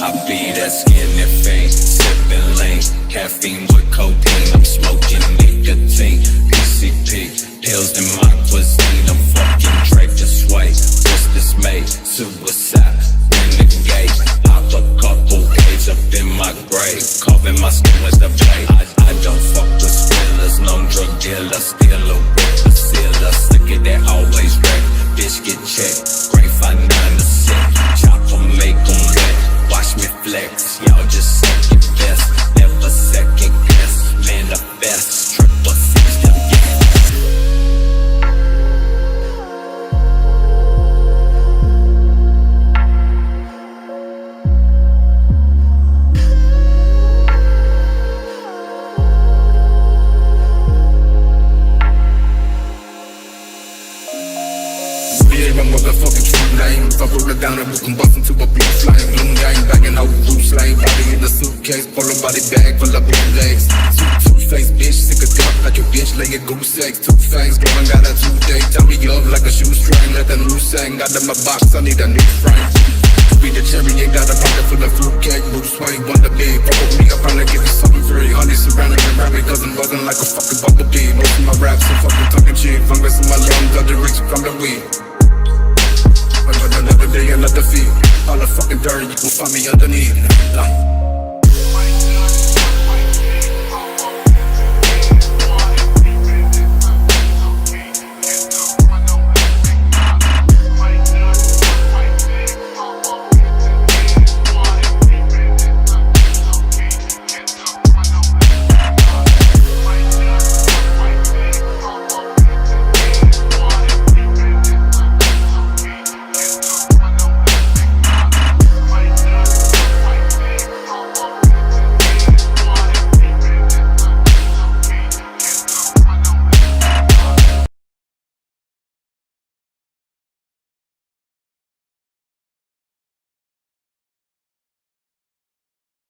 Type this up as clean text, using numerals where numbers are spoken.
I be that skinny fiend, sipping lean, caffeine with codeine. I'm smoking nicotine, PCP, pills in my cuisine. I'm fucking Drake just wait, just dismay, suicide, renegade. Pop a couple days up in my grave, carving my skin with the blade. I don't fuck with spillers, no drug dealer, still a whip, a sealer, sticker that always wreck. Bitch get checked, grapevine 9 to 6, chopper make 'em wet. Watch me flex, y'all just second best, never second guess. Manifest, triple six, yeah. My motherfucking true name. If I roll it down and we can bust into a blue flame. Blue gang banging out Bruce Lane. Body in the suitcase, pull a body bag full of blue legs. Two-face bitch, sick of duck like your bitch laying goose eggs. Two fangs, blowing got a toothache. Tie me up like a shoestring, let the new sang. Got in my box, I need a new frame. Be the cherry, ain't got a pocket full of fruitcake. Bruce Wayne, wonder big. Fuck with me, I'm trying to give you something free. Honey surrounding me, around me, cause I'm buzzing like a fucking bumblebee. Most of my raps are fucking talking cheap. Fungus in my lungs, got the reach from the weed. Another day, another feed. All the fucking dirt, you gon' find me underneath.